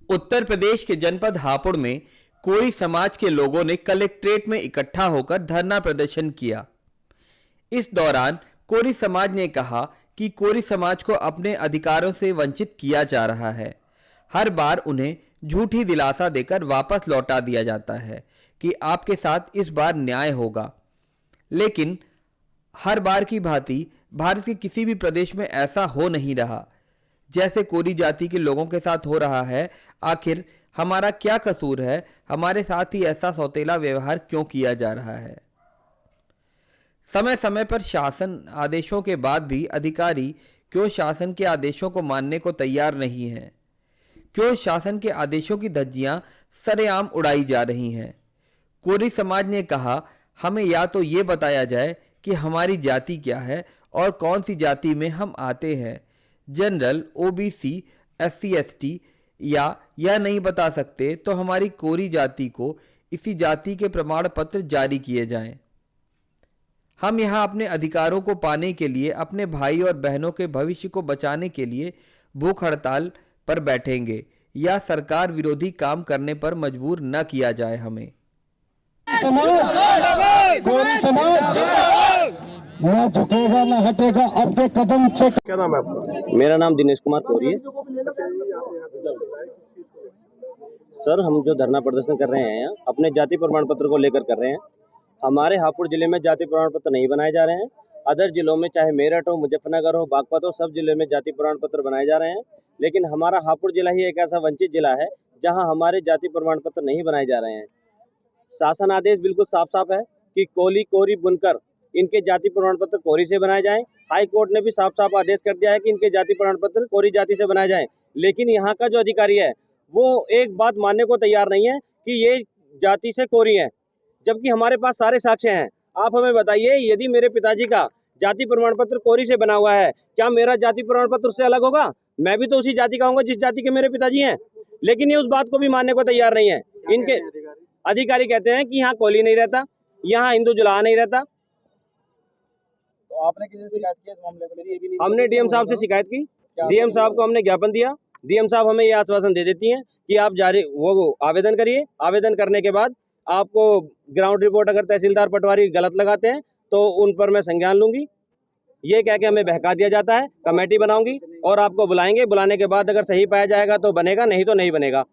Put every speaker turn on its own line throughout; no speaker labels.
उत्तर प्रदेश के जनपद हापुड़ में कोरी समाज के लोगों ने कलेक्ट्रेट में इकट्ठा होकर धरना प्रदर्शन किया। इस दौरान कोरी समाज ने कहा कि कोरी समाज को अपने अधिकारों से वंचित किया जा रहा है। हर बार उन्हें झूठी दिलासा देकर वापस लौटा दिया जाता है कि आपके साथ इस बार न्याय होगा, लेकिन हर बार की भांति भारत के किसी भी प्रदेश में ऐसा हो नहीं रहा जैसे कोरी जाति के लोगों के साथ हो रहा है। आखिर हमारा क्या कसूर है? हमारे साथ ही ऐसा सौतेला व्यवहार क्यों किया जा रहा है? समय समय पर शासन आदेशों के बाद भी अधिकारी क्यों शासन के आदेशों को मानने को तैयार नहीं हैं? क्यों शासन के आदेशों की धज्जियां सरेआम उड़ाई जा रही हैं? कोरी समाज ने कहा, हमें या तो ये बताया जाए कि हमारी जाति क्या है और कौन सी जाति में हम आते हैं, जनरल, ओबीसी, एससी, एसटी, या यह नहीं बता सकते तो हमारी कोरी जाति को इसी जाति के प्रमाण पत्र जारी किए जाएं। हम यहाँ अपने अधिकारों को पाने के लिए, अपने भाई और बहनों के भविष्य को बचाने के लिए भूख हड़ताल पर बैठेंगे या सरकार विरोधी काम करने पर मजबूर न किया जाए हमें।
कोरी समाज न झुकेगा न हटेगा, अपने कदम चेक।
क्या नाम है आपका?
मेरा नाम दिनेश कुमार कोरी है। सर, हम जो धरना प्रदर्शन कर रहे हैं अपने जाति प्रमाण पत्र को लेकर कर रहे हैं। हमारे हापुड़ जिले में जाति प्रमाण पत्र नहीं बनाए जा रहे हैं। अदर जिलों में चाहे मेरठ हो, मुजफ्फरनगर हो, बागपत हो, सब जिले में जाति प्रमाण पत्र बनाए जा रहे हैं। लेकिन हमारा हापुड़ जिला ही एक ऐसा वंचित जिला है जहां हमारे जाति प्रमाण पत्र नहीं बनाए जा रहे हैं। शासन आदेश बिल्कुल साफ साफ है कि कोरी बुनकर इनके जाति प्रमाण पत्र कोरी से बनाए जाएं। हाई कोर्ट ने भी साफ साफ आदेश कर दिया है कि इनके जाति प्रमाण पत्र कोरी जाति से बनाए जाएं। लेकिन यहाँ का जो अधिकारी है वो एक बात मानने को तैयार नहीं है कि ये जाति से कोरी है, जबकि हमारे पास सारे साक्ष्य हैं। आप हमें बताइए, यदि मेरे पिताजी का जाति प्रमाण पत्र कोरी से बना हुआ है, क्या मेरा जाति प्रमाण पत्र उससे अलग होगा? मैं भी तो उसी जाति का होऊंगा जिस जाति के मेरे पिताजी हैं। लेकिन ये उस बात को भी मानने को तैयार नहीं है। इनके अधिकारी कहते हैं कि यहाँ कोली नहीं रहता, यहाँ हिंदू जुलाहा नहीं रहता।
तो आपने किसी से शिकायत की इस मामले को?
हमने डीएम साहब से शिकायत की। डीएम साहब को हमने ज्ञापन दिया। डीएम साहब हमें ये आश्वासन दे देती हैं कि आप वो आवेदन करिए। आवेदन करने के बाद आपको ग्राउंड रिपोर्ट अगर तहसीलदार पटवारी गलत लगाते हैं तो उन पर मैं संज्ञान लूंगी। ये कह के हमें बहका दिया जाता है। कमेटी बनाऊंगी और आपको बुलाएंगे। बुलाने के बाद अगर सही पाया जाएगा तो बनेगा, नहीं तो नहीं बनेगा।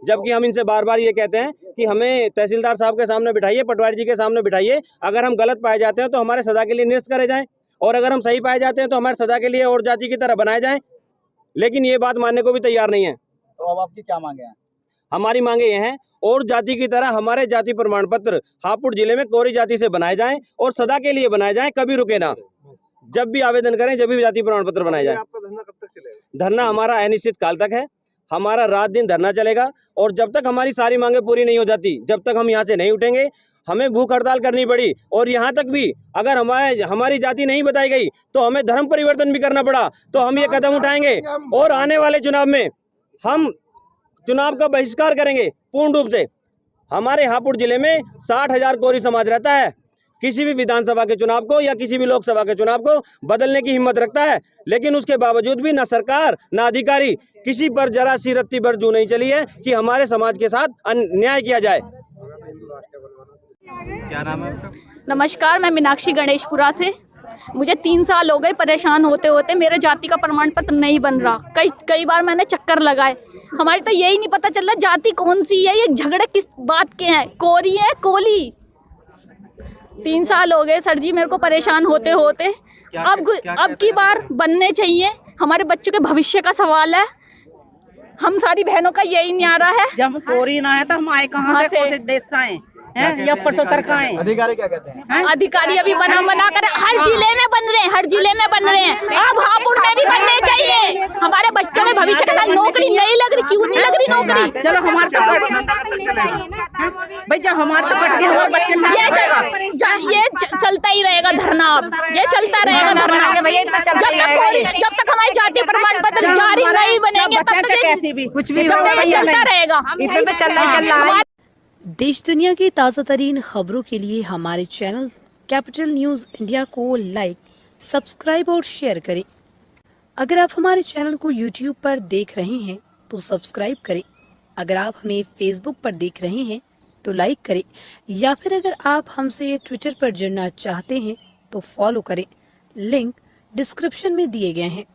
जबकि हम इनसे बार बार ये कहते हैं कि हमें तहसीलदार साहब के सामने बिठाइए, पटवारी जी के सामने बिठाइए। अगर हम गलत पाए जाते हैं तो हमारे सजा के लिए नियुक्त करे जाएं, और अगर हम सही पाए जाते हैं तो हमारे सजा के लिए और जाति की तरह बनाए जाएं। लेकिन ये बात मानने को भी तैयार नहीं है।
तो अब आपकी क्या मांगे हैं?
हमारी मांगे ये हैं, और जाति की तरह हमारे जाति प्रमाण पत्र हापुड़ जिले में कोरी जाति से बनाए जाएं और सदा के लिए बनाए जाएं, कभी रुके ना। जब भी आवेदन करें, जब भी जाति प्रमाण पत्र बनाए जाए।
आपका धरना कब तक चलेगा?
धरना हमारा अनिश्चित काल तक है। हमारा रात दिन धरना चलेगा और जब तक हमारी सारी मांगे पूरी नहीं हो जाती, जब तक हम यहाँ से नहीं उठेंगे। हमें भूख हड़ताल करनी पड़ी, और यहाँ तक भी अगर हमारी जाति नहीं बताई गई तो हमें धर्म परिवर्तन भी करना पड़ा, तो हम ये कदम उठाएंगे। और आने वाले चुनाव में हम चुनाव का बहिष्कार करेंगे पूर्ण रूप से। हमारे हापुड़ जिले में 60,000 कोरी समाज रहता है। किसी भी विधानसभा के चुनाव को या किसी भी लोकसभा के चुनाव को बदलने की हिम्मत रखता है, लेकिन उसके बावजूद भी न सरकार न अधिकारी किसी पर जरा सी रत्ती भर जू नहीं चली है कि हमारे समाज के साथ अन्याय किया जाए।
क्या नाम है?
नमस्कार, मैं मीनाक्षी गणेशपुरा से। मुझे 3 साल हो गए परेशान होते होते। मेरे जाति का प्रमाण पत्र नहीं बन रहा। कई बार मैंने चक्कर लगाए। हमारी तो यही नहीं पता चल रहा जाति कौन सी है, ये झगड़े किस बात के हैं, कोरी है कोली। 3 साल हो गए सर जी मेरे को परेशान होते होते। अब की बार बनने चाहिए। हमारे बच्चों के भविष्य का सवाल है। हम सारी बहनों का यही न्यारा है।
जब कोरी ना है तो हम आए कहाँ से? कौन देश से आए हैं या परसों तक आए?
अधिकारी क्या कहते हैं?
अधिकारी अभी बना कर हर जिले में बन रहे हैं, हर जिले में बन रहे हैं। अब हापुड़ में भी बनने चाहिए। हमारे बच्चों में भविष्य के साथ नौकरी नहीं लग रही। क्यों नहीं लग रही नौकरी?
चलो हमारे तो भाई, जब हमारे तो कट गए, हमारे बच्चे
ये चलता ही रहेगा धरना। अब ये चलता रहेगा धरना जब तक हमारी जाति प्रमाण पत्र जारी नहीं बनेंगे, तब तक
कैसी भी कुछ भी
चलता रहेगा।
इतना तो चल रहा है।
देश दुनिया की ताज़ा तरीन खबरों के लिए हमारे चैनल कैपिटल न्यूज़ इंडिया को लाइक, सब्सक्राइब और शेयर करें। अगर आप हमारे चैनल को YouTube पर देख रहे हैं तो सब्सक्राइब करें अगर आप हमें फेसबुक पर देख रहे हैं तो लाइक करें, या फिर अगर आप हमसे ट्विटर पर जुड़ना चाहते हैं तो फॉलो करें। लिंक डिस्क्रिप्शन में दिए गए हैं।